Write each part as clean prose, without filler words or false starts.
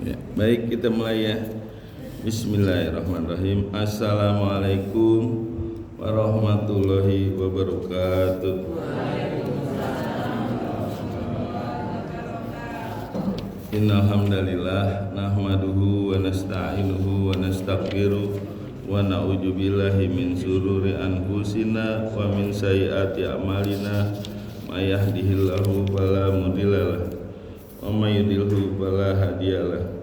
Ya, baik, kita mulai ya. Bismillahirrahmanirrahim. Assalamualaikum warahmatullahi wabarakatuh. Innal hamdalillah nahmaduhu wa nasta'inuhu wa nastaghfiruh wa na'udzu billahi min shururi anfusina wa min sayyiati a'malina may yahdihillahu fala mudhillalah wa may yudhlilhu fala hadiyalah.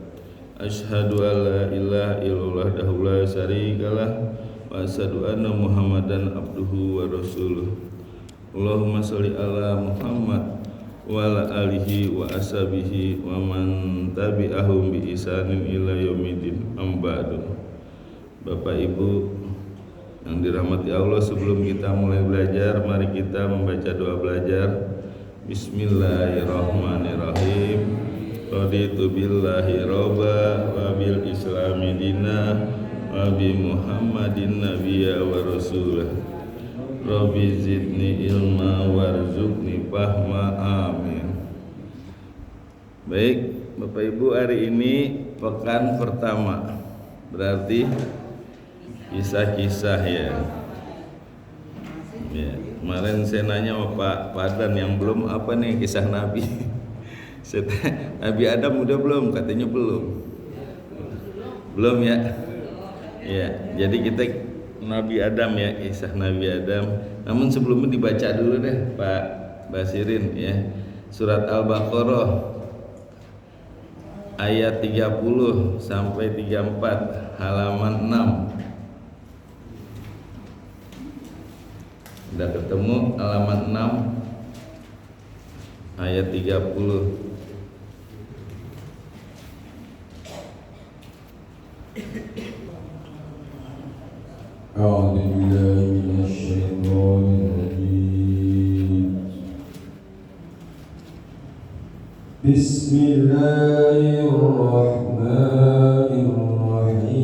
Asyhadu an la ilaha illallah wahdahu la syarikalah wa asyhadu anna Muhammadan abduhu wa rasuluh. Allahumma sholli ala Muhammad wa ala alihi wa ashabihi wa man tabi'ahum bi ihsanin ila yaumidin. Amba'du. Bapak Ibu yang dirahmati Allah, sebelum kita mulai belajar, mari kita membaca doa belajar. Bismillahirrahmanirrahim. Raditu billahi robba wa bil islami dina wa bi Muhammadin nabiyya wa rasulah. Rabbi zidni ilma warzuqni fahma, amin. Baik Bapak Ibu, hari ini pekan pertama, berarti kisah-kisah ya. Kemarin saya nanya sama Pak Padan yang belum, apa nih kisah Nabi. Nabi Adam udah belum? Katanya belum. Belum ya. Ya, jadi kita Nabi Adam ya, kisah Nabi Adam. Namun sebelumnya dibaca dulu deh Pak Basirin ya. Surat Al-Baqarah ayat 30 sampai 34, halaman 6. Udah ketemu halaman 6 ayat 30. أعوذ بالله من الشيطان الرجيم. بسم الله الرحمن الرحيم.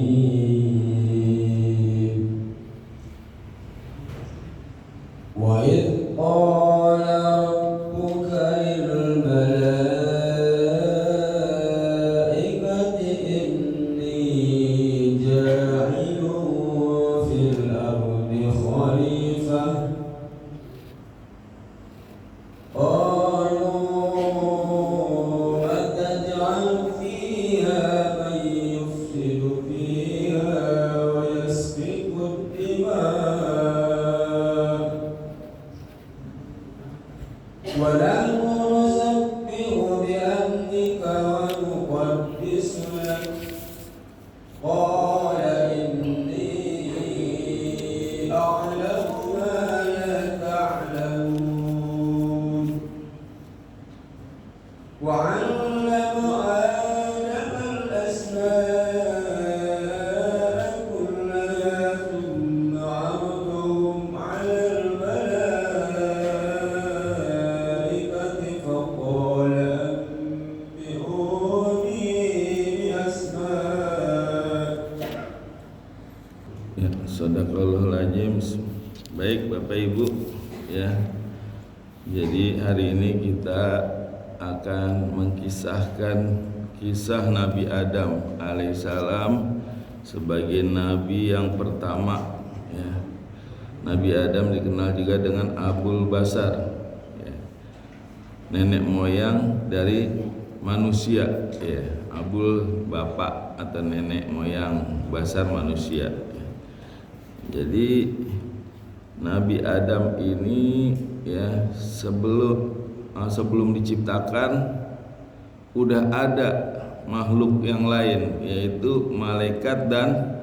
وإذ قال ربك للملائكة إني جاعل في الأرض خليفة قالوا أتجعل فيها من يفسد فيها ويسفك الدماء ونحن نسبح بحمدك ونقدس لك قال إني أعلم ما لا تعلمون وعلم آدم الأسماء كلها ثم عرضهم على الملائكة فقال أنبئوني بأسماء. Ya, Shadaqallahul Azim. Baik Bapak Ibu ya. Jadi hari ini kita akan mengkisahkan kisah Nabi Adam alaihissalam sebagai nabi yang pertama ya. Nabi Adam dikenal juga dengan Abul Basar ya. Nenek moyang dari manusia ya. Abul bapak atau nenek moyang, Basar manusia ya. Jadi Nabi Adam ini ya sebelum diciptakan udah ada makhluk yang lain, yaitu malaikat dan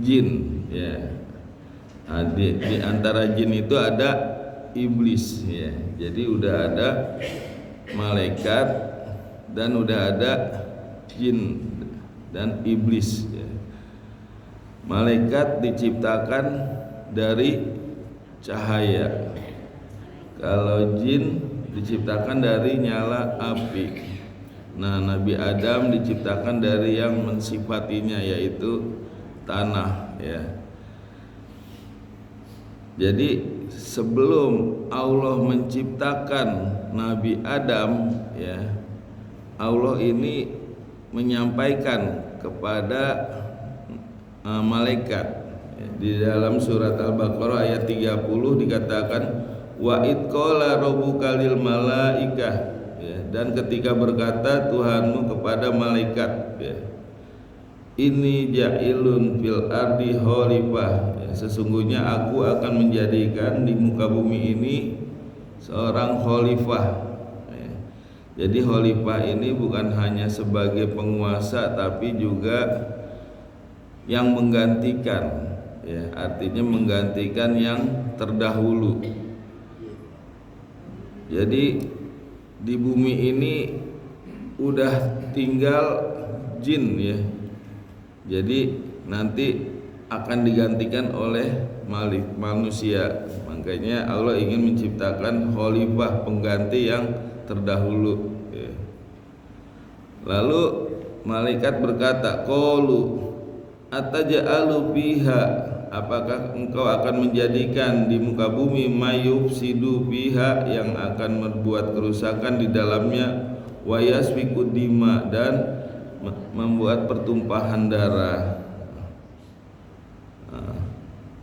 jin ya. Di antara jin itu ada iblis ya. Jadi udah ada malaikat dan udah ada jin dan iblis ya. Malaikat diciptakan dari cahaya. Kalau jin diciptakan dari nyala api. Nah, Nabi Adam diciptakan dari yang mensifatinya, yaitu tanah ya. Jadi sebelum Allah menciptakan Nabi Adam ya, Allah ini menyampaikan kepada malaikat. Di dalam surat Al-Baqarah ayat 30 dikatakan wa id qala rabbuka lil malaikah, ya, dan ketika berkata Tuhanmu kepada malaikat, ya, ini ja'ilun fil ardi khalifah, ya, sesungguhnya aku akan menjadikan di muka bumi ini seorang khalifah, ya. Jadi khalifah ini bukan hanya sebagai penguasa tapi juga yang menggantikan, ya, artinya menggantikan yang terdahulu. Jadi di bumi ini udah tinggal jin, ya. Jadi nanti akan digantikan oleh manusia. Makanya Allah ingin menciptakan khalifah, pengganti yang terdahulu, ya. Lalu malaikat berkata, qalu ataj'alu fiha, apakah engkau akan menjadikan di muka bumi mayufsidu fiha, yang akan membuat kerusakan di dalamnya, wa yasfiku dima, dan membuat pertumpahan darah.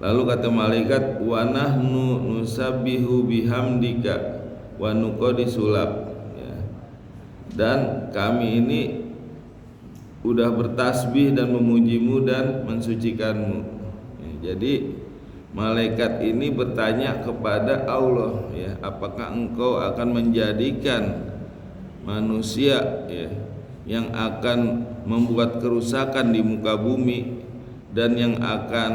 Lalu kata malaikat, wa nahnu nusabbihu bihamdika wa nuqaddisu lak, ya. Dan kami ini udah bertasbih dan memujimu dan mensucikanmu, ya. Jadi malaikat ini bertanya kepada Allah, ya, apakah engkau akan menjadikan manusia, ya, yang akan membuat kerusakan di muka bumi dan yang akan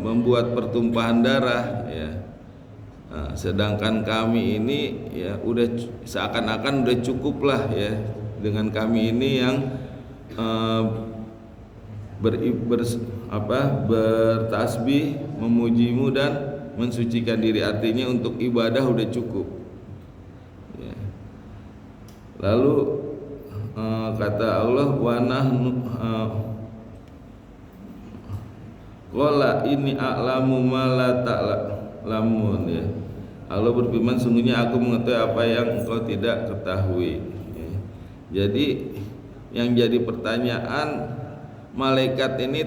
membuat pertumpahan darah, ya. Sedangkan kami ini, ya, udah seakan-akan udah cukup lah, ya, dengan kami ini yang bertasbih, memujimu dan mensucikan diri, artinya untuk ibadah udah cukup, ya. Lalu kata Allah, wa nahnu qala inni a'lamu ma la ta'lamun, ya. Allah berfirman, sungguhnya aku mengetahui apa yang engkau tidak ketahui, ya. Jadi yang jadi pertanyaan, malaikat ini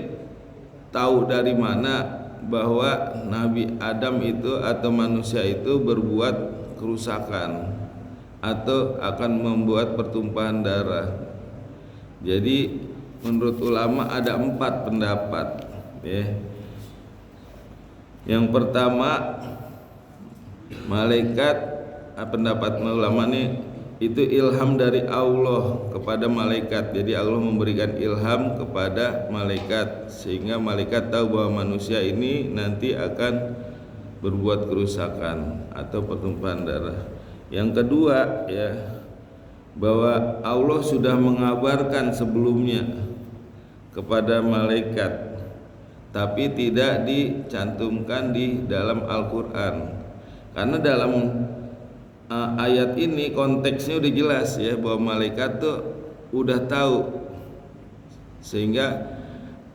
tahu dari mana bahwa Nabi Adam itu atau manusia itu berbuat kerusakan atau akan membuat pertumpahan darah. Jadi menurut ulama ada 4 pendapat, ya. Yang pertama, malaikat, pendapat ulama ini itu ilham dari Allah kepada malaikat. Jadi Allah memberikan ilham kepada malaikat sehingga malaikat tahu bahwa manusia ini nanti akan berbuat kerusakan atau pertumpahan darah. Yang kedua, ya, bahwa Allah sudah mengabarkan sebelumnya kepada malaikat, tapi tidak dicantumkan di dalam Al-Quran. Karena dalam ayat ini konteksnya udah jelas, ya, bahwa malaikat tuh udah tahu, sehingga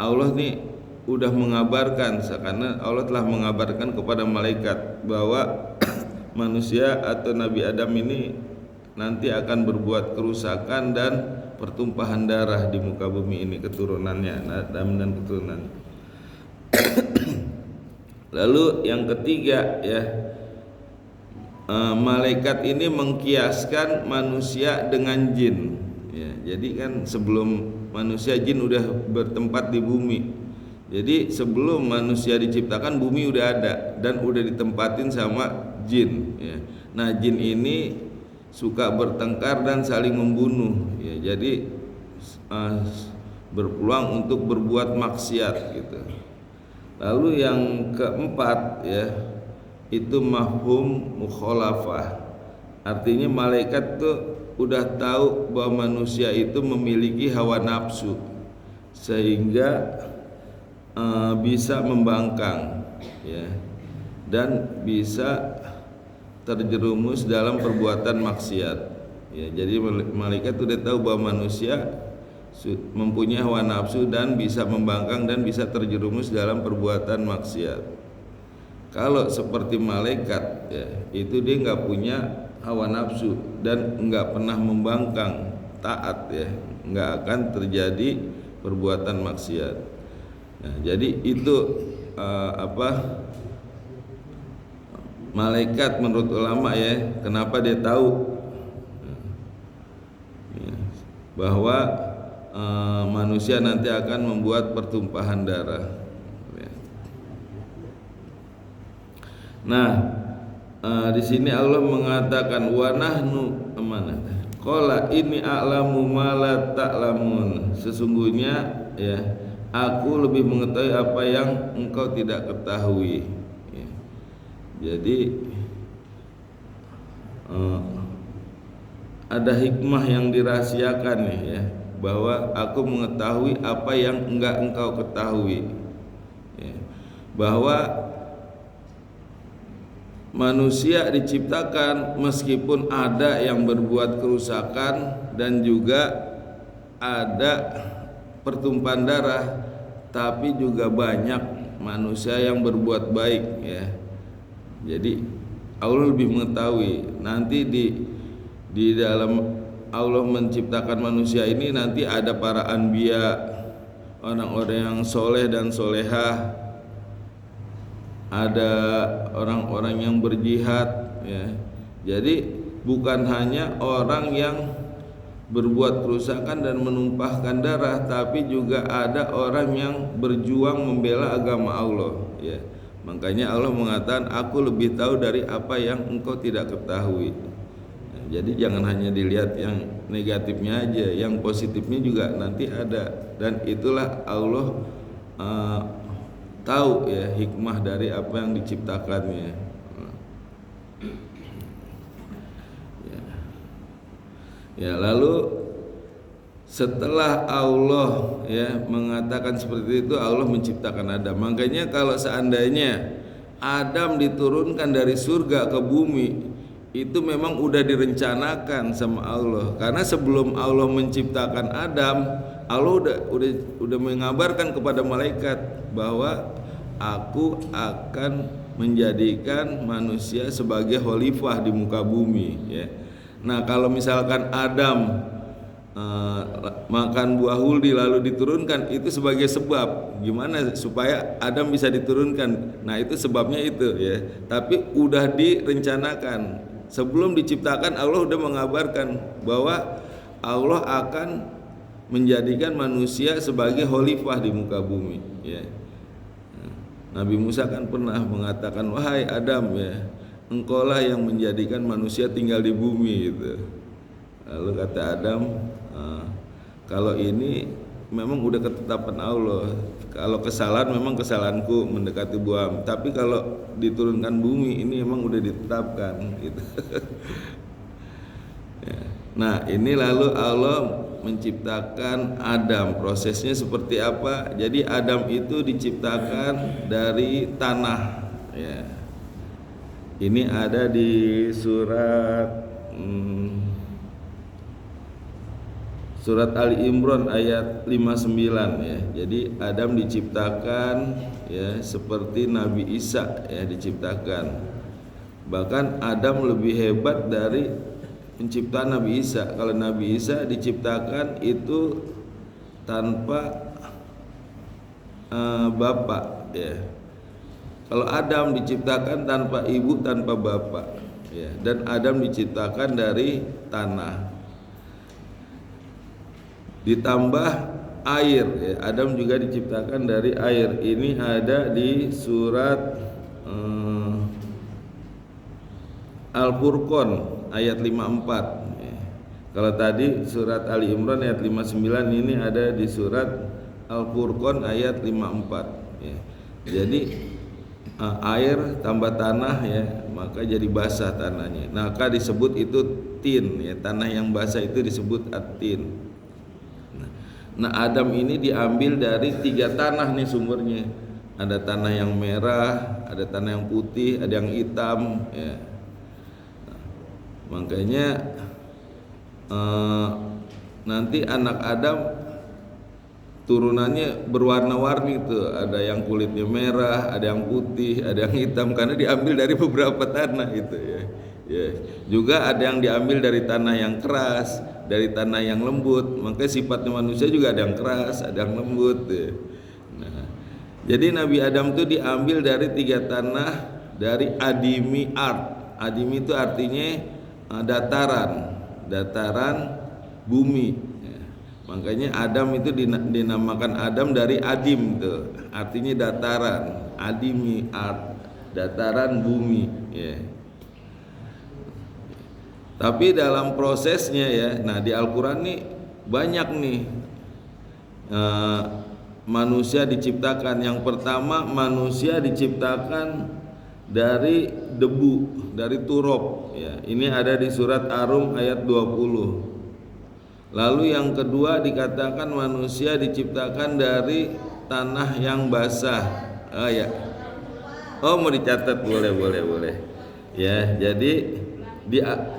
Allah nih udah mengabarkan, karena Allah telah mengabarkan kepada malaikat bahwa manusia atau Nabi Adam ini nanti akan berbuat kerusakan dan pertumpahan darah di muka bumi ini, keturunannya, Adam dan keturunannya. Lalu yang ketiga, ya, malaikat ini mengkiaskan manusia dengan jin, ya. Jadi kan sebelum manusia, jin udah bertempat di bumi. Jadi sebelum manusia diciptakan, bumi udah ada dan udah ditempatin sama jin, ya. Nah, jin ini suka bertengkar dan saling membunuh, ya. Jadi berpeluang untuk berbuat maksiat, gitu. Lalu yang keempat, ya, itu mafhum mukhalafah. Artinya malaikat tuh udah tahu bahwa manusia itu memiliki hawa nafsu sehingga bisa membangkang, ya, dan bisa terjerumus dalam perbuatan maksiat, ya. Jadi malaikat udah tahu bahwa manusia mempunyai hawa nafsu dan bisa membangkang dan bisa terjerumus dalam perbuatan maksiat. Kalau seperti malaikat, ya, itu dia nggak punya hawa nafsu dan nggak pernah membangkang taat ya, nggak akan terjadi perbuatan maksiat. Nah, jadi itu malaikat menurut ulama ya, kenapa dia tahu ya, bahwa manusia nanti akan membuat pertumpahan darah. Ya. Nah, di sini Allah mengatakan wa nahnu amanah. Qala inni a'lamu ma la ta'lamun. Sesungguhnya ya, aku lebih mengetahui apa yang engkau tidak ketahui. Ya. Jadi ada hikmah yang dirahasiakan nih ya, bahwa aku mengetahui apa yang enggak engkau ketahui ya. Bahwa manusia diciptakan meskipun ada yang berbuat kerusakan dan juga ada pertumpahan darah, tapi juga banyak manusia yang berbuat baik ya. Jadi Allah lebih mengetahui. Nanti di dalam Allah menciptakan manusia ini nanti ada para anbiya, orang-orang yang soleh dan solehah, ada orang-orang yang berjihad ya. Jadi bukan hanya orang yang berbuat kerusakan dan menumpahkan darah, tapi juga ada orang yang berjuang membela agama Allah ya. Makanya Allah mengatakan aku lebih tahu dari apa yang engkau tidak ketahui. Jadi jangan hanya dilihat yang negatifnya aja, yang positifnya juga nanti ada. Dan itulah Allah tahu ya hikmah dari apa yang diciptakannya. Ya, lalu setelah Allah ya mengatakan seperti itu, Allah menciptakan Adam. Makanya kalau seandainya Adam diturunkan dari surga ke bumi, itu memang udah direncanakan sama Allah. Karena sebelum Allah menciptakan Adam, Allah udah mengabarkan kepada malaikat bahwa aku akan menjadikan manusia sebagai khalifah di muka bumi ya. Nah, kalau misalkan Adam makan buah huldi lalu diturunkan, itu sebagai sebab gimana supaya Adam bisa diturunkan. Nah, itu sebabnya itu ya. Tapi udah direncanakan. Sebelum diciptakan Allah udah mengabarkan bahwa Allah akan menjadikan manusia sebagai khalifah di muka bumi ya. Nabi Musa kan pernah mengatakan, wahai Adam ya, engkaulah yang menjadikan manusia tinggal di bumi gitu. Lalu kata Adam, kalau ini memang udah ketetapan Allah. Kalau kesalahan memang kesalahanku mendekati buah, tapi kalau diturunkan bumi ini memang udah ditetapkan gitu. Ya. Nah, ini lalu Allah menciptakan Adam. Prosesnya seperti apa? Jadi Adam itu diciptakan dari tanah ya. Ini ada di surat Surat Ali Imran ayat 59 ya. Jadi Adam diciptakan ya seperti Nabi Isa ya diciptakan. Bahkan Adam lebih hebat dari penciptaan Nabi Isa. Kalau Nabi Isa diciptakan itu tanpa bapak ya. Kalau Adam diciptakan tanpa ibu, tanpa bapak ya. Dan Adam diciptakan dari tanah ditambah air ya. Adam juga diciptakan dari air. Ini ada di surat Al-Furqan ayat 54 ya. Kalau tadi surat Ali Imran ayat 59, ini ada di surat Al-Furqan ayat 54 ya. Jadi air tambah tanah ya, maka jadi basah tanahnya. Maka disebut itu tin ya. Tanah yang basah itu disebut at-tin. Nah, Adam ini diambil dari 3 tanah nih sumbernya. Ada tanah yang merah, ada tanah yang putih, ada yang hitam ya. Nah, makanya nanti anak Adam turunannya berwarna-warni tuh. Ada yang kulitnya merah, ada yang putih, ada yang hitam, karena diambil dari beberapa tanah itu ya. Ya. Juga ada yang diambil dari tanah yang keras, dari tanah yang lembut. Makanya sifatnya manusia juga ada yang keras, ada yang lembut. Nah, jadi Nabi Adam itu diambil dari 3 tanah dari adimi ard. Adimi itu artinya dataran bumi. Makanya Adam itu dinamakan Adam dari adim tuh, artinya dataran, adimi ard, dataran bumi ya. Tapi dalam prosesnya ya, nah di Al-Quran nih banyak nih manusia diciptakan. Yang pertama, manusia diciptakan dari debu, dari turab ya. Ini ada di surat Ar-Rum ayat 20. Lalu yang kedua dikatakan manusia diciptakan dari tanah yang basah. Oh ya. Oh mau dicatat, boleh. Ya, jadi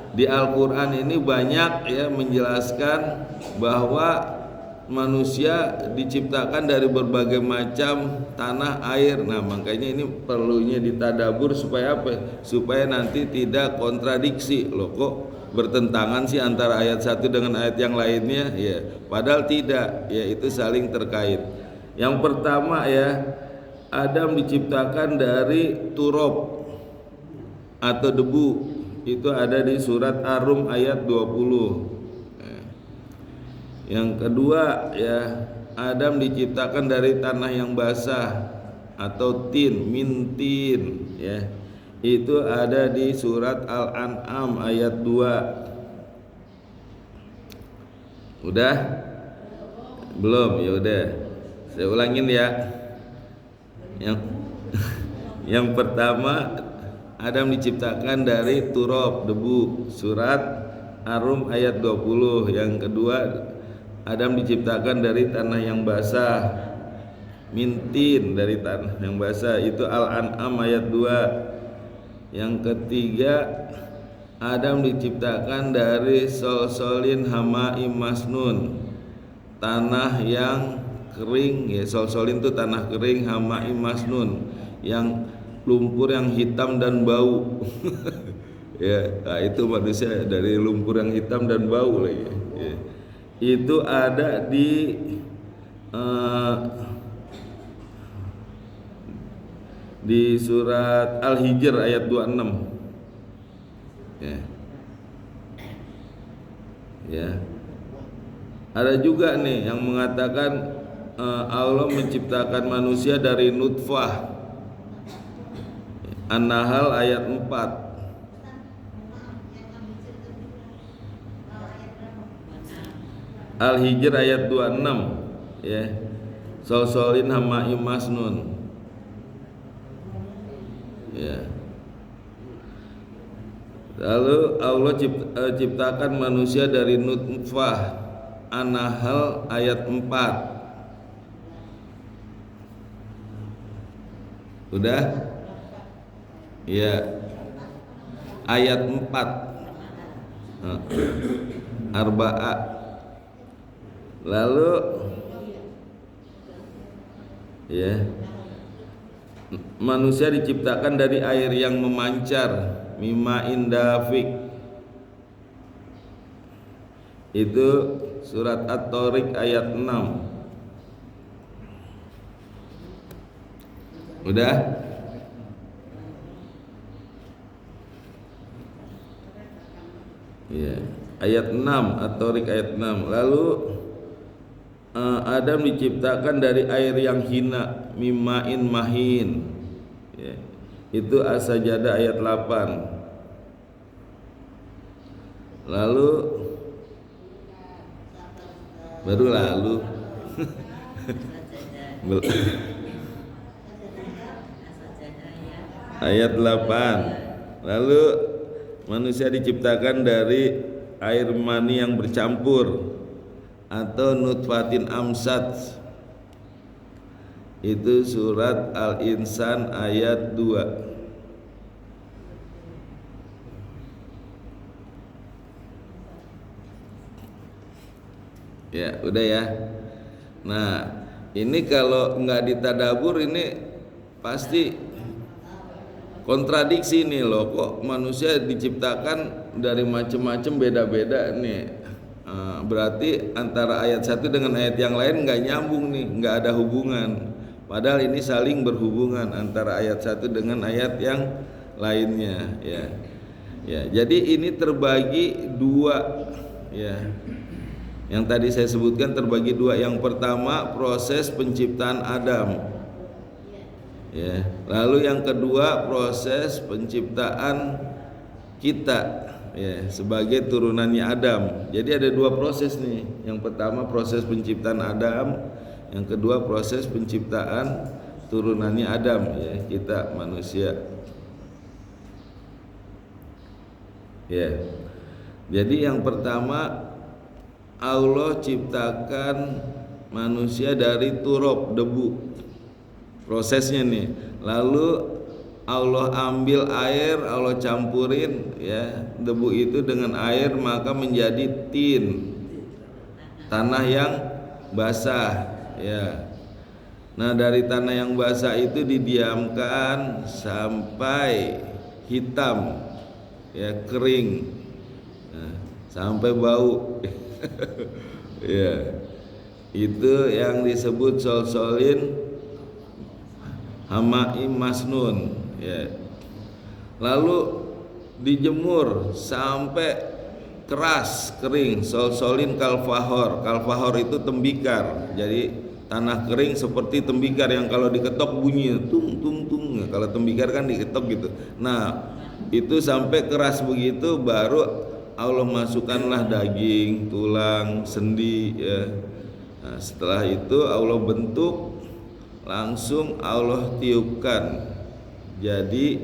di Al-Qur'an ini banyak ya menjelaskan bahwa manusia diciptakan dari berbagai macam tanah air. Nah, makanya ini perlunya ditadabur supaya apa? Supaya nanti tidak kontradiksi. Loh kok bertentangan sih antara ayat satu dengan ayat yang lainnya ya, padahal tidak ya, itu saling terkait. Yang pertama ya, Adam diciptakan dari turab atau debu, itu ada di surat Ar-Rum ayat 20. Yang kedua ya, Adam diciptakan dari tanah yang basah atau tin, mintin ya. Itu ada di surat Al-An'am ayat 2. Udah? Belum? Ya udah. Saya ulangin ya. Yang pertama, Adam diciptakan dari turab, debu, surat Ar-Rum ayat 20. Yang kedua, Adam diciptakan dari tanah yang basah, mintin, dari tanah yang basah, itu Al-An'am ayat 2. Yang ketiga, Adam diciptakan dari solsolin hamaim masnun, tanah yang kering ya. Solsolin itu tanah kering, hamaim masnun yang lumpur yang hitam dan bau. Ya, nah itu manusia dari lumpur yang hitam dan bau lagi ya. Itu ada di surat Al-Hijr ayat 26 ya. Ya. Ada juga nih yang mengatakan Allah menciptakan manusia dari nutfah. An-Nahl ayat 4. Al-Hijr ayat 26 ya. Solsolin hamaim masnun. Ya. Lalu Allah ciptakan manusia dari nutfah. An-Nahl ayat 4. Udah? Ya. Ayat 4. Arba'a. Lalu ya, manusia diciptakan dari air yang memancar, mima'in dafiq. Itu surat At-Tariq ayat 6. Udah? Ya, ayat 6, At-Tariq ayat 6. Lalu Adam diciptakan dari air yang hina, mima'in mahin ya. Itu As-Sajdah ayat 8. Lalu baru lalu ayat 8. Lalu manusia diciptakan dari air mani yang bercampur atau nutfatin amsat. Itu surat Al-Insan ayat 2. Ya, udah ya. Nah, ini kalau nggak ditadabur ini pasti kontradiksi nih loh. Kok manusia diciptakan dari macam-macam, beda-beda nih. Berarti antara ayat satu dengan ayat yang lain nggak nyambung nih, nggak ada hubungan. Padahal ini saling berhubungan antara ayat satu dengan ayat yang lainnya, ya. Ya, jadi ini terbagi dua, ya. Yang tadi saya sebutkan terbagi dua. Yang pertama proses penciptaan Adam, ya. Lalu yang kedua proses penciptaan kita, ya, sebagai turunannya Adam. Jadi ada dua proses nih. Yang pertama proses penciptaan Adam, yang kedua proses penciptaan turunannya Adam, ya, kita manusia. Ya. Jadi yang pertama Allah ciptakan manusia dari turab, debu. Prosesnya nih. Lalu Allah ambil air, Allah campurin, ya, debu itu dengan air, maka menjadi tin, tanah yang basah, ya. Nah, dari tanah yang basah itu didiamkan sampai hitam, ya, kering, nah, sampai bau. Ya, itu yang disebut solsolin hamaim masnun, ya. Lalu dijemur sampai keras, kering, solsolin kalfahor. Kalfahor itu tembikar. Jadi tanah kering seperti tembikar yang kalau diketok bunyi tung tung tung. Kalau tembikar kan diketok gitu. Nah, itu sampai keras begitu baru Allah masukkanlah daging, tulang, sendi, ya. Nah, setelah itu Allah bentuk, langsung Allah tiupkan jadi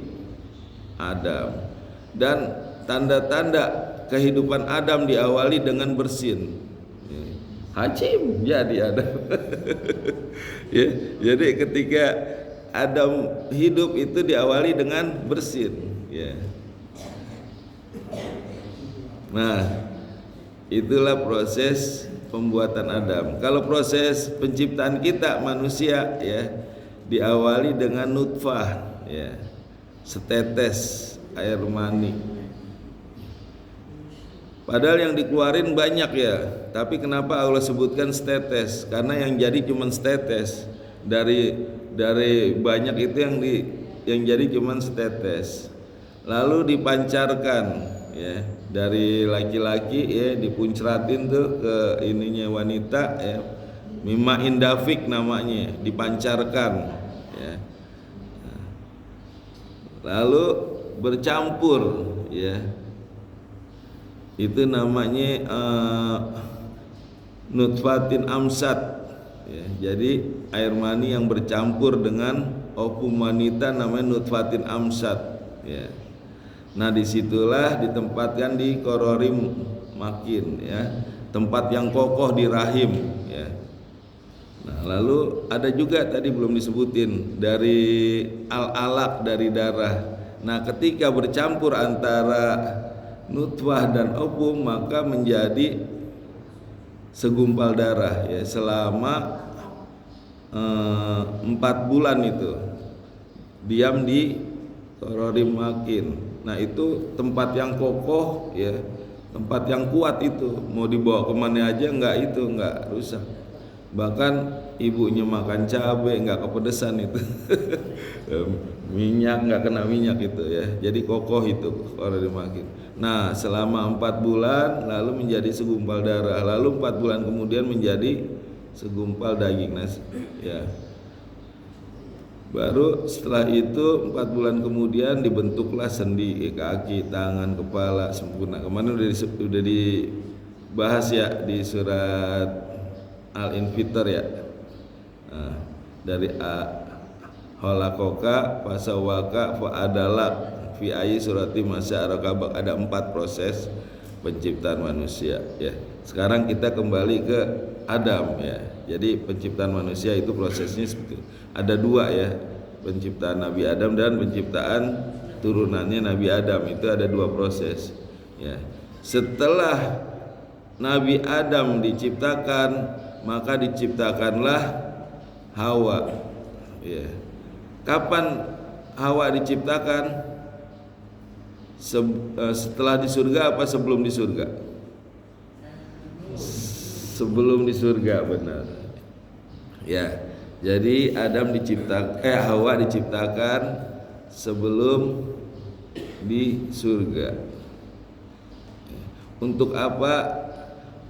Adam. Dan tanda-tanda kehidupan Adam diawali dengan bersin. Hacim jadi Adam. Ya, jadi ketika Adam hidup itu diawali dengan bersin, ya. Nah, itulah proses pembuatan Adam. Kalau proses penciptaan kita manusia, ya, diawali dengan nutfah, ya, setetes air mani. Padahal yang dikeluarin banyak, ya, tapi kenapa Allah sebutkan setetes? Karena yang jadi cuma setetes. Dari banyak itu yang jadi cuma setetes. Lalu dipancarkan, ya, dari laki-laki, ya, dipuncratin tuh ke ininya wanita, ya, mimma indafik namanya, dipancarkan, ya. Lalu bercampur, ya, itu namanya nutfatin amsat, ya. Jadi air mani yang bercampur dengan ovum wanita namanya nutfatin amsat, ya. Nah, disitulah ditempatkan di kororim makin, ya, tempat yang kokoh di rahim, ya. Nah, lalu ada juga tadi belum disebutin dari al-alaq, dari darah. Nah, ketika bercampur antara nutfah dan ovum maka menjadi segumpal darah, ya, selama 4 bulan itu diam di kororim makin. Nah, itu tempat yang kokoh, ya, tempat yang kuat itu. Mau dibawa kemana aja enggak rusak. Bahkan ibunya makan cabai enggak kepedesan itu. Minyak enggak kena minyak itu, ya. Jadi kokoh itu kororim makin. Nah, selama 4 bulan lalu menjadi segumpal darah. Lalu 4 bulan kemudian menjadi segumpal daging, ya. Baru setelah itu 4 bulan kemudian dibentuklah sendi, kaki, tangan, kepala sempurna. Kemarin udah dibahas, ya, di surat Al-Infitar, ya. Nah, dari khalaqaka fasawwaka fa'adalak fi ayyi surati masya'araka, ada 4 proses penciptaan manusia, ya. Sekarang kita kembali ke Adam, ya. Jadi penciptaan manusia itu prosesnya seperti itu. Ada 2, ya, penciptaan Nabi Adam dan penciptaan turunannya Nabi Adam. Itu ada 2 proses, ya. Setelah Nabi Adam diciptakan, maka diciptakanlah Hawa, ya. Kapan Hawa diciptakan? Setelah di surga apa sebelum di surga? sebelum di surga, benar. Ya. Jadi Hawa diciptakan sebelum di surga. Untuk apa?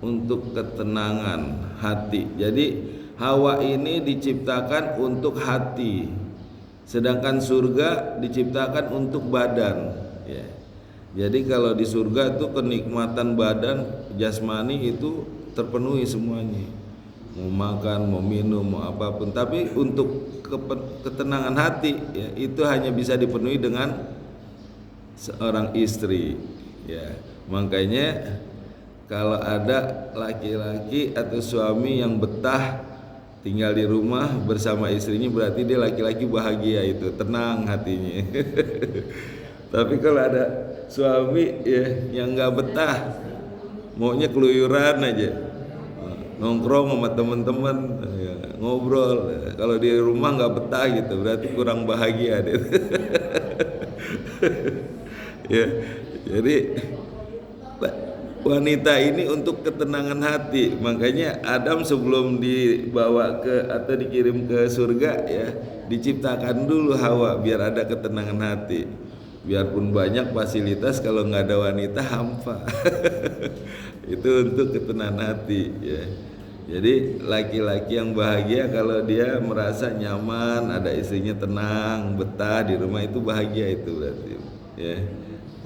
Untuk ketenangan hati. Jadi Hawa ini diciptakan untuk hati, sedangkan surga diciptakan untuk badan. Ya. Jadi kalau di surga itu kenikmatan badan jasmani itu terpenuhi semuanya, mau makan, mau minum, mau apapun. Tapi untuk ketenangan hati, ya, itu hanya bisa dipenuhi dengan seorang istri. Ya, makanya kalau ada laki-laki atau suami yang betah tinggal di rumah bersama istrinya, berarti dia laki-laki bahagia, itu tenang hatinya. Tapi kalau ada suami ya yang nggak betah, maunya keluyuran aja, nongkrong sama teman-teman, ya, ngobrol. Kalau di rumah nggak betah gitu, berarti kurang bahagia deh. Ya, jadi wanita ini untuk ketenangan hati. Makanya Adam sebelum dibawa ke atau dikirim ke surga, ya, diciptakan dulu Hawa biar ada ketenangan hati. Biarpun banyak fasilitas, kalau nggak ada wanita hampa. Itu untuk ketenangan hati, ya. Jadi laki-laki yang bahagia kalau dia merasa nyaman, ada istrinya tenang, betah di rumah, itu bahagia, itu berarti, ya.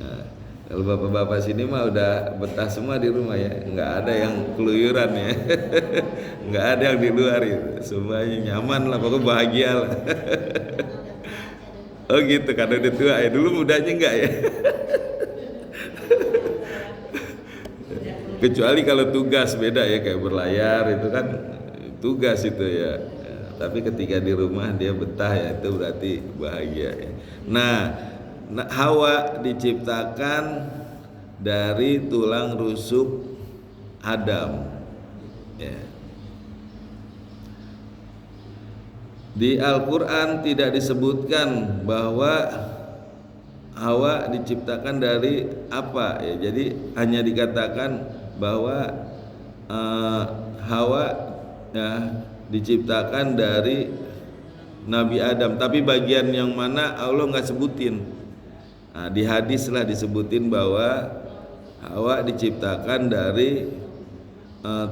Nah, kalau bapak-bapak sini mah udah betah semua di rumah, ya, nggak ada yang keluyuran, ya. Nggak ada yang di luar, itu semuanya nyaman lah, pokoknya bahagia lah. Oh gitu, karena udah tua ya. Dulu mudanya enggak ya. Kecuali kalau tugas beda ya, kayak berlayar itu kan tugas itu ya. Tapi ketika di rumah dia betah, ya, itu berarti bahagia ya. Nah, Hawa diciptakan dari tulang rusuk Adam, ya. Di Al-Quran tidak disebutkan bahwa Hawa diciptakan dari apa, ya. Jadi hanya dikatakan bahwa Hawa, ya, diciptakan dari Nabi Adam. Tapi bagian yang mana Allah nggak sebutin. Nah, di hadis lah disebutin bahwa Hawa diciptakan dari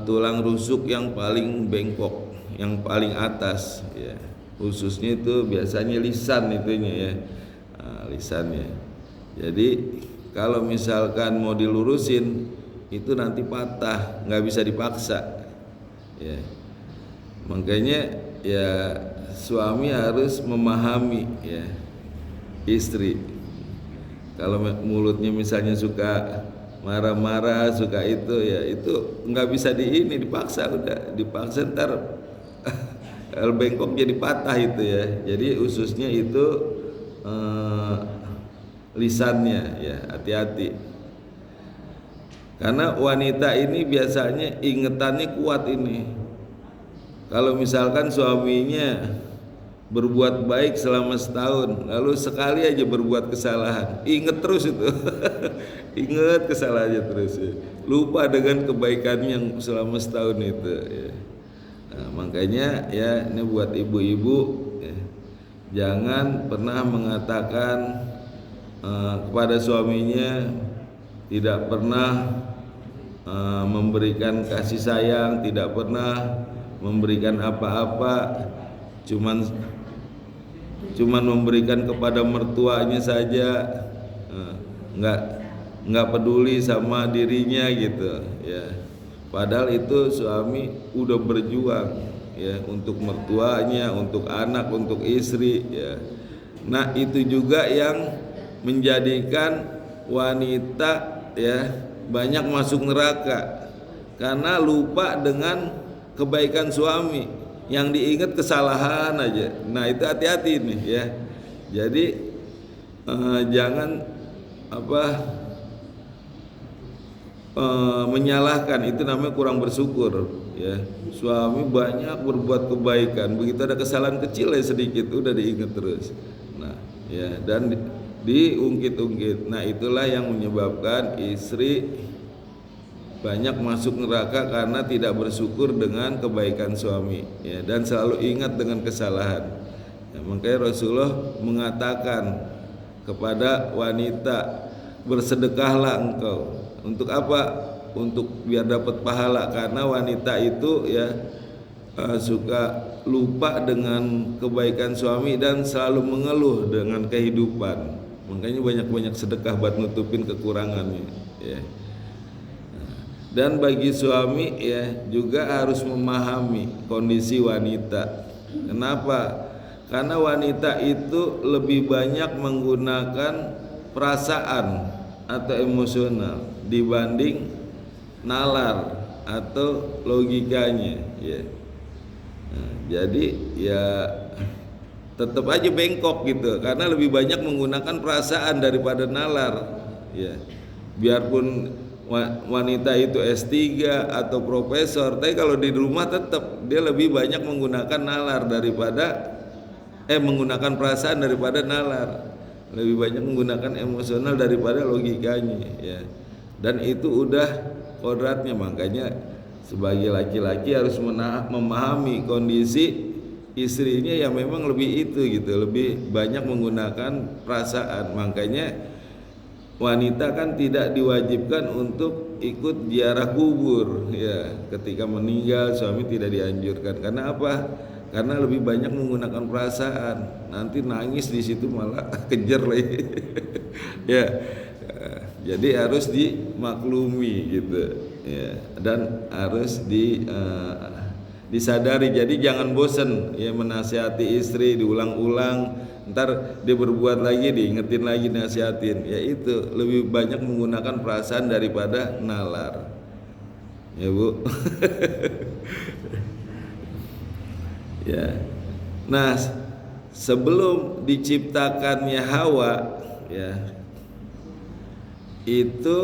tulang rusuk yang paling bengkok, yang paling atas, ya. Khususnya itu biasanya lisan itunya, ya, lisannya. Jadi kalau misalkan mau dilurusin itu nanti patah, nggak bisa dipaksa, ya. Makanya ya suami harus memahami, ya, istri. Kalau mulutnya misalnya suka marah-marah, suka itu, ya, itu nggak bisa dipaksa, udah dipaksa ntar bengkok jadi patah itu, ya. Jadi ususnya itu lisannya, ya, hati-hati. Karena wanita ini biasanya ingetannya kuat ini. Kalau misalkan suaminya berbuat baik selama setahun, lalu sekali aja berbuat kesalahan, inget terus itu. Inget kesalahannya terus, ya. Lupa dengan kebaikan yang selama setahun itu, ya. Nah, makanya ya ini buat ibu-ibu, ya, jangan pernah mengatakan kepada suaminya, tidak pernah memberikan kasih sayang, tidak pernah memberikan apa-apa, cuman memberikan kepada mertuanya saja, nggak peduli sama dirinya gitu, ya. Padahal itu suami udah berjuang, ya, untuk mertuanya, untuk anak, untuk istri, ya. Nah, itu juga yang menjadikan wanita, ya, banyak masuk neraka karena lupa dengan kebaikan suami, yang diingat kesalahan aja. Nah, itu hati-hati nih, ya. Jadi jangan menyalahkan, itu namanya kurang bersyukur, ya. Suami banyak berbuat kebaikan, begitu ada kesalahan kecil ya sedikit udah diingat terus. Nah, ya, dan diungkit-ungkit. Nah, itulah yang menyebabkan istri banyak masuk neraka karena tidak bersyukur dengan kebaikan suami, ya, dan selalu ingat dengan kesalahan. Ya, makanya Rasulullah mengatakan kepada wanita, bersedekahlah engkau. Untuk apa? Untuk biar dapat pahala, karena wanita itu ya suka lupa dengan kebaikan suami dan selalu mengeluh dengan kehidupan. Makanya banyak-banyak sedekah buat nutupin kekurangannya, ya. Dan bagi suami ya juga harus memahami kondisi wanita. Kenapa? Karena wanita itu lebih banyak menggunakan perasaan atau emosional dibanding nalar atau logikanya, ya. Nah, jadi ya tetap aja bengkok gitu, karena lebih banyak menggunakan perasaan daripada nalar, ya. Biarpun wanita itu S3 atau profesor, tapi kalau di rumah tetap dia lebih banyak menggunakan nalar daripada menggunakan perasaan daripada nalar, lebih banyak menggunakan emosional daripada logikanya, ya. Dan itu udah kodratnya. Makanya sebagai laki-laki harus memahami kondisi istrinya yang memang lebih itu gitu, lebih banyak menggunakan perasaan. Makanya wanita kan tidak diwajibkan untuk ikut ziarah kubur, ya. Ketika meninggal suami tidak dianjurkan. Karena apa? Karena lebih banyak menggunakan perasaan. Nanti nangis di situ malah kejer lagi. Ya. Jadi harus dimaklumi gitu, ya. Dan harus disadari. Jadi jangan bosan ya menasihati istri, diulang-ulang, ntar dia berbuat lagi diingetin lagi, nasihatin. Ya itu lebih banyak menggunakan perasaan daripada nalar, ya Bu. Ya. Nah, sebelum diciptakannya Hawa, ya, itu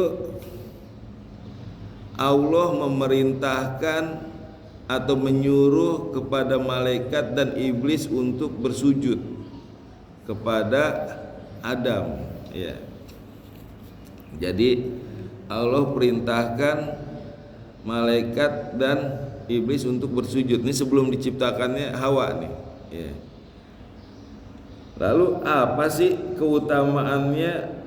Allah memerintahkan atau menyuruh kepada malaikat dan iblis untuk bersujud kepada Adam, ya. Jadi Allah perintahkan malaikat dan iblis untuk bersujud. Ini sebelum diciptakannya Hawa nih, ya. Lalu apa sih keutamaannya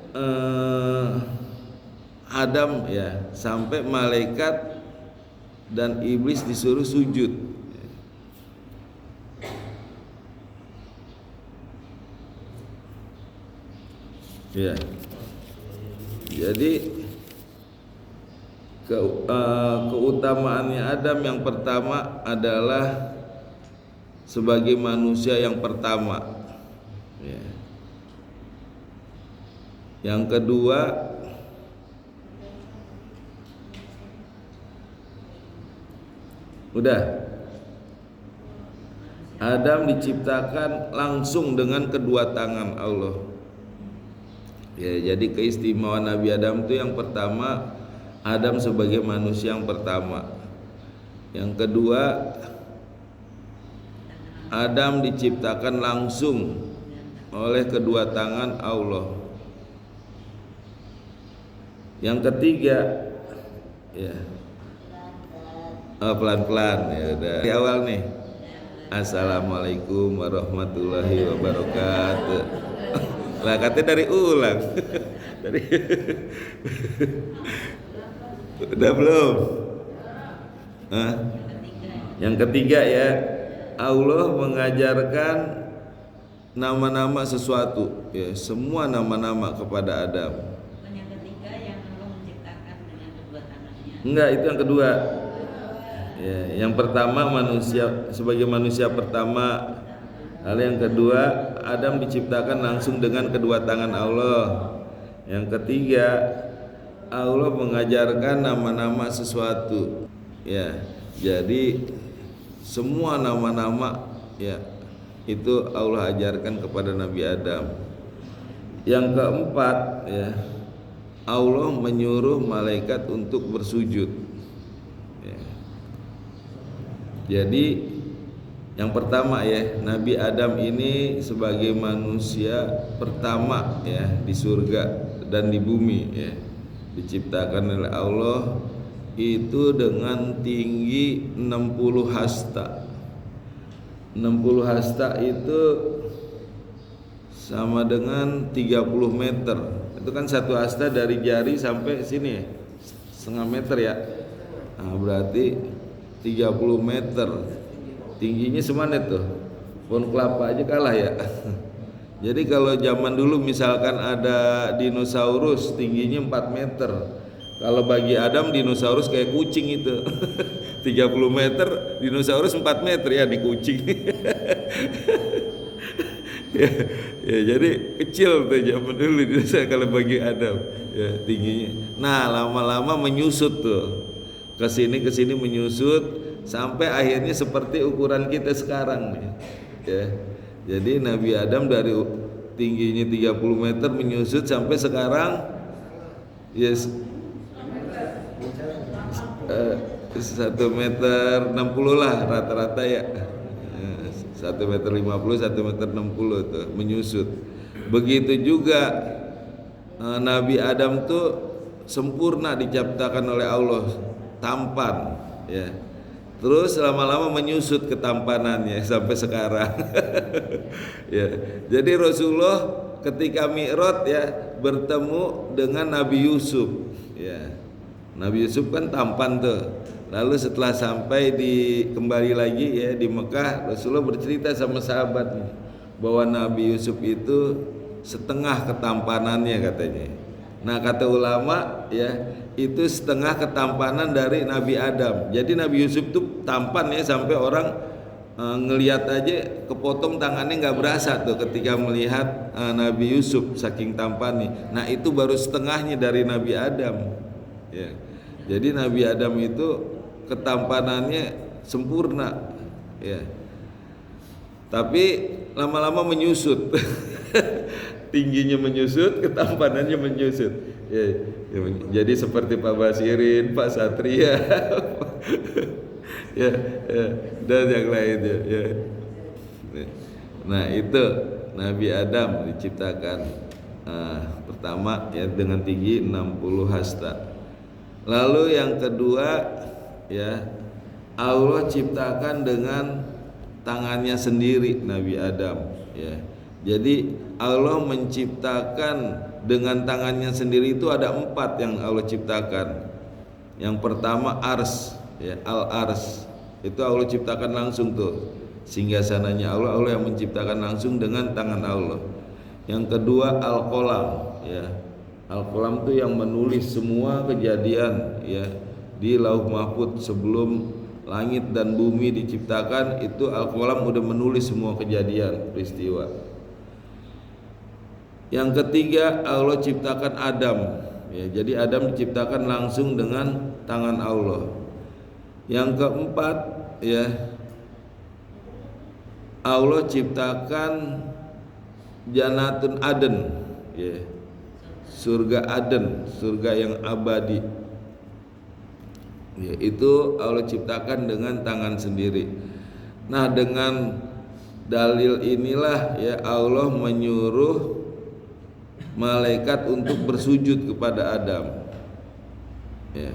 Adam, ya, sampai malaikat dan iblis disuruh sujud? Ya. Jadi keutamaannya Adam yang pertama adalah sebagai manusia yang pertama, ya. Yang kedua udah Adam diciptakan langsung dengan kedua tangan Allah, ya. Jadi keistimewaan Nabi Adam itu yang pertama, Adam sebagai manusia yang pertama. Yang kedua, Adam diciptakan langsung oleh kedua tangan Allah. Yang ketiga, ya, pelan-pelan, ya udah. Di awal nih, Assalamualaikum warahmatullahi wabarakatuh. Lah katanya dari ulang. Dari udah belum? Hah? Yang ketiga, ya, Allah mengajarkan nama-nama sesuatu, ya, semua nama-nama kepada Adam. Yang ketiga yang Allah menciptakan dengan kedua tangannya. Enggak, itu yang kedua. Ya, yang pertama manusia sebagai manusia pertama. Lalu yang kedua, Adam diciptakan langsung dengan kedua tangan Allah. Yang ketiga, Allah mengajarkan nama-nama sesuatu, ya. Jadi semua nama-nama, ya, itu Allah ajarkan kepada Nabi Adam. Yang keempat, ya, Allah menyuruh malaikat untuk bersujud, ya. Jadi yang pertama, ya, Nabi Adam ini sebagai manusia pertama, ya, di surga dan di bumi, ya, diciptakan oleh Allah itu dengan tinggi 60 hasta. 60 hasta itu sama dengan 30 meter. Itu kan satu hasta dari jari sampai sini ya, setengah meter ya. Nah, berarti 30 meter. Tingginya semana tuh? Pohon kelapa aja kalah ya. Jadi kalau zaman dulu misalkan ada dinosaurus tingginya 4 meter. Kalau bagi Adam dinosaurus kayak kucing itu. 30 meter, dinosaurus 4 meter ya di kucing. ya, jadi kecil tuh zaman dulu dinosaurus kalau bagi Adam ya tingginya. Nah, lama-lama menyusut tuh. Kesini menyusut sampai akhirnya seperti ukuran kita sekarang nih. Ya. Jadi Nabi Adam dari tingginya 30 meter menyusut sampai sekarang yes 1 meter 60 lah rata-rata ya. 1 meter 50, 1 meter 60 tuh menyusut. Begitu juga Nabi Adam tuh sempurna diciptakan oleh Allah, tampan ya. Terus lama-lama menyusut ketampanannya sampai sekarang. Ya. Jadi Rasulullah ketika Mi'raj ya bertemu dengan Nabi Yusuf ya. Nabi Yusuf kan tampan tuh. Lalu setelah sampai kembali lagi ya di Mekah, Rasulullah bercerita sama sahabatnya bahwa Nabi Yusuf itu setengah ketampanannya katanya. Nah, kata ulama ya, itu setengah ketampanan dari Nabi Adam. Jadi Nabi Yusuf tuh tampan ya sampai orang ngelihat aja kepotong tangannya nggak berasa tuh ketika melihat Nabi Yusuf saking tampannya. Nah, itu baru setengahnya dari Nabi Adam. Ya. Jadi Nabi Adam itu ketampanannya sempurna. Ya. Tapi lama-lama menyusut. Tingginya menyusut, ketampanannya menyusut. Ya, jadi seperti Pak Basirin, Pak Satria, ya, dan yang lainnya. Ya. Nah itu Nabi Adam diciptakan pertama ya dengan tinggi 60 hasta. Lalu yang kedua ya Allah ciptakan dengan tangannya sendiri Nabi Adam. Ya. Jadi Allah menciptakan dengan tangannya sendiri itu ada 4 yang Allah ciptakan. Yang pertama ars, ya, al-ars. Itu Allah ciptakan langsung tuh. Singgasananya Allah yang menciptakan langsung dengan tangan Allah. Yang kedua al-qalam, ya. Al-qalam itu yang menulis semua kejadian ya di Lauh Mahfuz sebelum langit dan bumi diciptakan, itu al-qalam udah menulis semua kejadian peristiwa. Yang ketiga Allah ciptakan Adam ya, jadi Adam diciptakan langsung dengan tangan Allah. Yang keempat ya Allah ciptakan Jannatun Aden ya, surga Aden, surga yang abadi ya, itu Allah ciptakan dengan tangan sendiri. Nah, dengan dalil inilah ya Allah menyuruh malaikat untuk bersujud kepada Adam. Ya.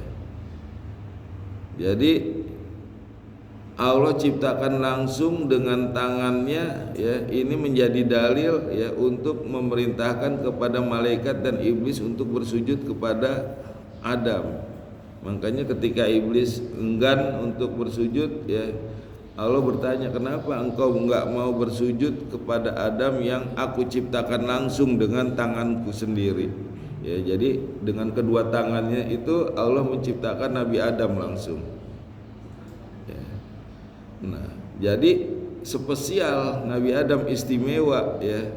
Jadi Allah ciptakan langsung dengan tangannya ya, ini menjadi dalil ya untuk memerintahkan kepada malaikat dan iblis untuk bersujud kepada Adam. Makanya ketika iblis enggan untuk bersujud ya, Allah bertanya, kenapa engkau enggak mau bersujud kepada Adam yang aku ciptakan langsung dengan tanganku sendiri. Ya, jadi dengan kedua tangannya itu Allah menciptakan Nabi Adam langsung. Ya. Nah, jadi spesial Nabi Adam istimewa ya,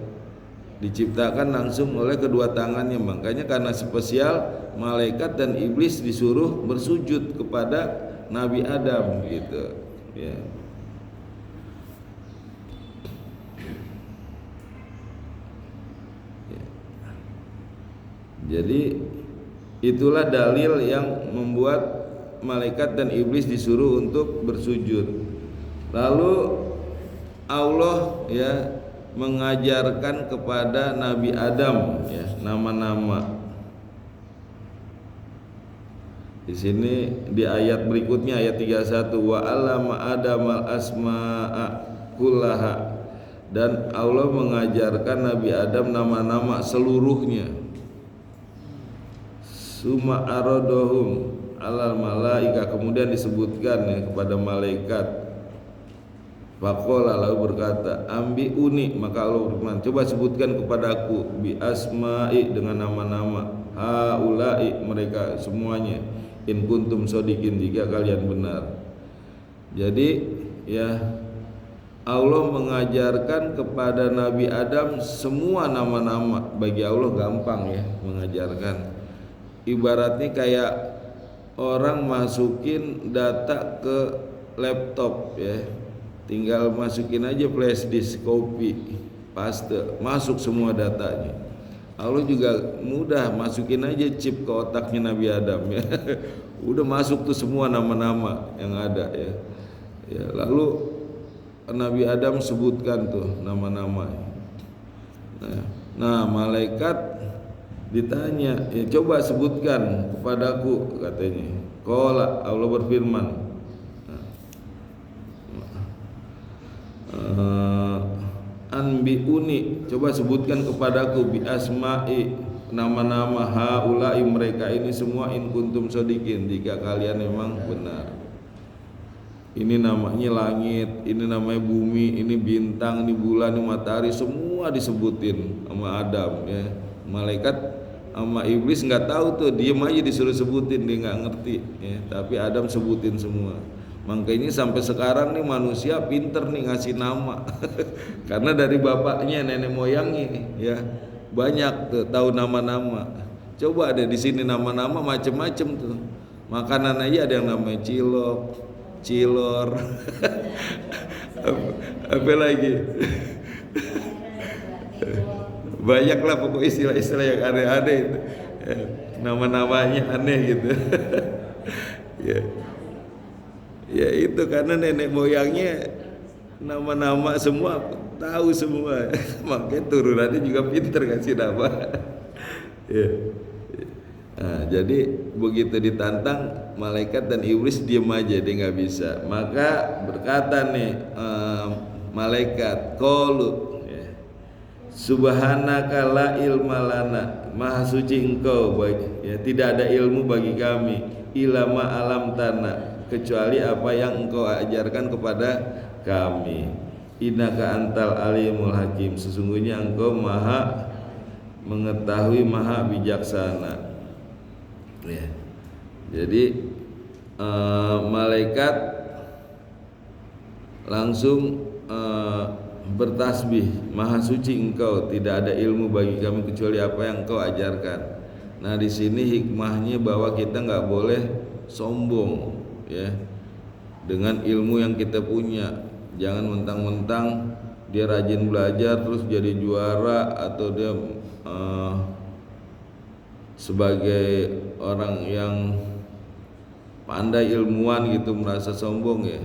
diciptakan langsung oleh kedua tangannya. Makanya karena spesial malaikat dan iblis disuruh bersujud kepada Nabi Adam gitu. Ya. Jadi itulah dalil yang membuat malaikat dan iblis disuruh untuk bersujud. Lalu Allah ya mengajarkan kepada Nabi Adam ya nama-nama. Di sini di ayat berikutnya ayat 31 wa 'allama adamal asma'a kullaha, dan Allah mengajarkan Nabi Adam nama-nama seluruhnya. Summa aradahum alal malaika, kemudian disebutkan ya, kepada malaikat. Faqala, lalu berkata, ambi uni, maka Allah berfirman, coba sebutkan kepadaku bi asma'i, dengan nama-nama, haula'i, mereka semuanya, in kuntum sodikin, jika kalian benar. Jadi ya, Allah mengajarkan kepada Nabi Adam semua nama-nama. Bagi Allah gampang ya mengajarkan. Ibaratnya kayak orang masukin data ke laptop ya, tinggal masukin aja flash disk, copy, paste, masuk semua datanya. Allah juga mudah, masukin aja chip ke otaknya Nabi Adam ya. Udah masuk tuh semua nama-nama yang ada ya. Ya, lalu Nabi Adam sebutkan tuh nama-nama. Nah, malaikat ditanya, ya coba sebutkan kepadaku, katanya. Qala, Allah berfirman, anbi'uni, coba sebutkan kepadaku bi asma'i, nama-nama haula'i, mereka ini semua, in kuntum sodikin, jika kalian memang benar. Ini namanya langit, ini namanya bumi, ini bintang, ini bulan, ini matahari, semua disebutin sama Adam ya. Malaikat sama iblis nggak tahu tuh, diem aja disuruh sebutin, dia nggak ngerti ya. Tapi Adam sebutin semua. Makanya sampai sekarang nih manusia pinter nih ngasih nama. Karena dari bapaknya, nenek moyangnya ya, banyak tuh tahu nama-nama. Coba ada di sini nama-nama macem-macem tuh. Makanan aja ada yang namanya cilok, cilor, apa lagi? Banyak lah pokok istilah-istilah yang aneh-aneh itu. Nama-namanya aneh gitu. Ya. Ya itu karena nenek moyangnya nama-nama semua, tahu semua. Makanya turunannya juga pinter kasih nama. Ya. Nah, jadi begitu ditantang, malaikat dan iblis diem aja, dia nggak bisa. Maka berkata nih malaikat, qalu ya, subhanaka la ilma lana, maha suci engkau ya, tidak ada ilmu bagi kami, ilama alam tanah, kecuali apa yang engkau ajarkan kepada kami. Innaka antal alimul hakim, sesungguhnya engkau maha mengetahui, maha bijaksana. Ya. Jadi malaikat langsung bertasbih, maha suci engkau, tidak ada ilmu bagi kami kecuali apa yang engkau ajarkan. Nah di sini hikmahnya bahwa kita nggak boleh sombong ya dengan ilmu yang kita punya. Jangan mentang-mentang dia rajin belajar terus jadi juara, atau dia sebagai orang yang pandai ilmuwan gitu merasa sombong ya.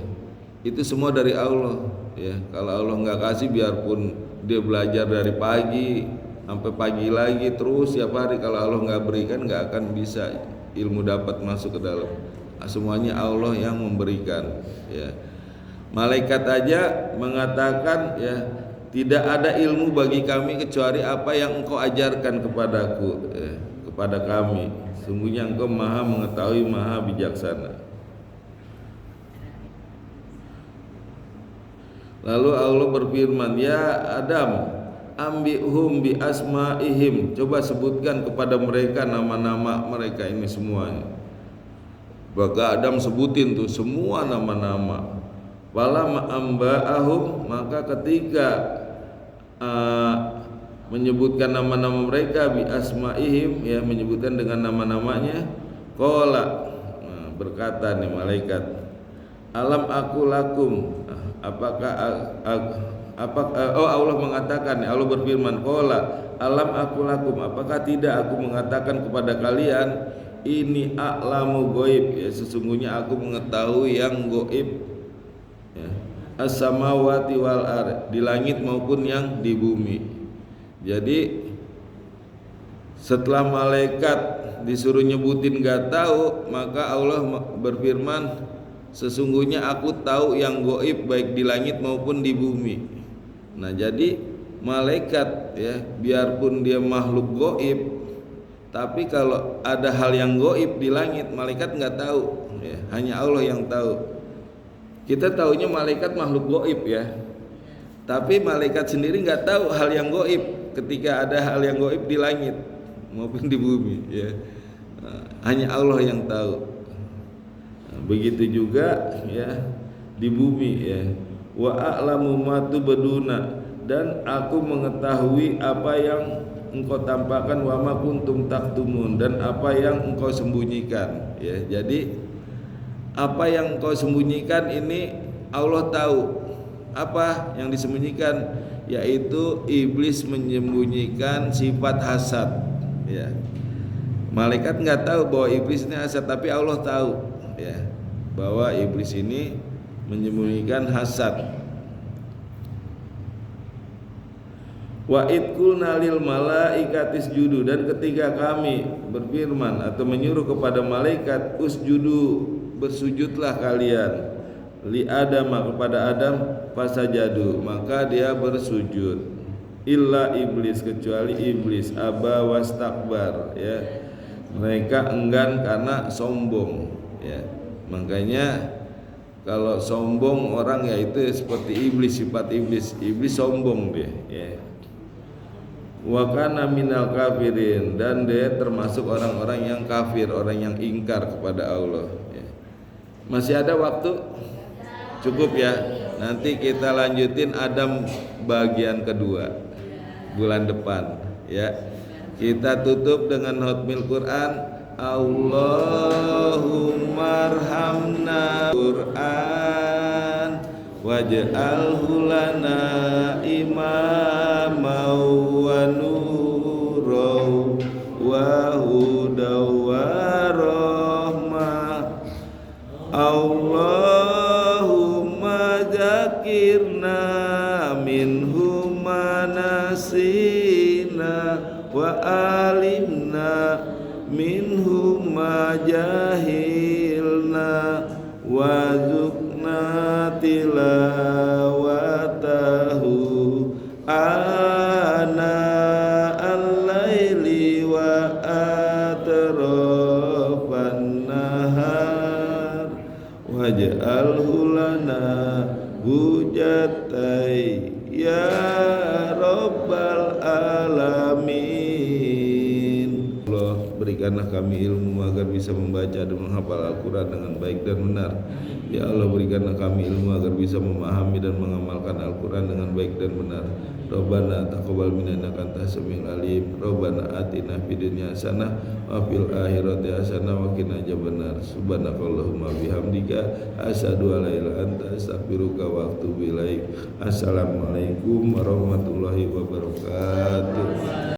Itu semua dari Allah ya. Kalau Allah nggak kasih, biarpun dia belajar dari pagi sampai pagi lagi terus tiap hari, kalau Allah nggak berikan, nggak akan bisa ilmu dapat masuk ke dalam. Semuanya Allah yang memberikan ya. Malaikat aja mengatakan ya, tidak ada ilmu bagi kami kecuali apa yang engkau ajarkan kepadaku ya, kepada kami. Sungguhnya engkau maha mengetahui, maha bijaksana. Lalu Allah berfirman, ya Adam, ambihum bi asma'ihim, coba sebutkan kepada mereka nama-nama mereka ini semuanya. Maka Adam sebutin tuh semua nama-nama. Walam amba'ahum, maka ketika menyebutkan nama-nama mereka bi asma'ihim ya, menyebutkan dengan nama-namanya, qala, berkata nih malaikat, alam aku lakum, apakah Allah mengatakan, Allah berfirman, qala alam aku lakum, apakah tidak aku mengatakan kepada kalian, ini a'lamu ghaib ya, sesungguhnya aku mengetahui yang ghaib ya, as-samawati wal ard, di langit maupun yang di bumi. Jadi setelah malaikat disuruh nyebutin nggak tahu, maka Allah berfirman, sesungguhnya aku tahu yang gaib baik di langit maupun di bumi. Nah, jadi malaikat ya, biarpun dia makhluk gaib, tapi kalau ada hal yang gaib di langit, malaikat nggak tahu ya, hanya Allah yang tahu. Kita taunya malaikat makhluk gaib ya, tapi malaikat sendiri nggak tahu hal yang gaib ketika ada hal yang gaib di langit maupun di bumi ya. Hanya Allah yang tahu. Begitu juga ya di bumi ya. Wa a'lamu ma tubduna, dan aku mengetahui apa yang engkau tampakkan, wa ma kuntum taktumun, dan apa yang engkau sembunyikan ya. Jadi apa yang engkau sembunyikan ini Allah tahu. Apa yang disembunyikan, yaitu iblis menyembunyikan sifat hasad ya. Malaikat nggak tahu bahwa iblis ini hasad, tapi Allah tahu ya, bahwa iblis ini menyembunyikan hasad. Wa idkulna lil malaikati isjudu, dan ketika kami berfirman atau menyuruh kepada malaikat, usjudu, bersujudlah kalian, li Adam, kepada Adam, fasajadu, maka dia bersujud, illa iblis, kecuali iblis, aba wastakbar ya, mereka enggan karena sombong ya. Makanya kalau sombong orang ya itu seperti iblis, sifat iblis. Iblis sombong dia ya. Wa kana minal kafirin, dan dia termasuk orang-orang yang kafir, orang yang ingkar kepada Allah ya. Masih ada waktu? Cukup ya. Nanti kita lanjutin Adam bagian kedua bulan depan ya. Kita tutup dengan hotmil Quran. Allahumma arhamna Quran waj'alhu lana imamaw wa nuraw wa hudaw wa rahmah. Allahumma zakirna minhu manasina wa alimna minhu ma jahilna wa zukna tilawatahu ana al-laili wa atrafan nahar waj'alhu lana hujatai ya rabbal alamin. Allah, berikanlah kami ilmu agar bisa membaca dan menghafal Al-Quran dengan baik dan benar. Ya Allah, berikanlah kami ilmu agar bisa memahami dan mengamalkan Al-Quran dengan baik dan benar. Rabbana taqabbal minna innaka antas samiul alim. Rabbana atina fid dunya hasanah wa fil akhirati hasanah wa qina adzabannar. Subhanakallahumma bihamdika asyhadu an la ilaha illa anta astaghfiruka wa atubu ilaik. Assalamualaikum warahmatullahi wabarakatuh.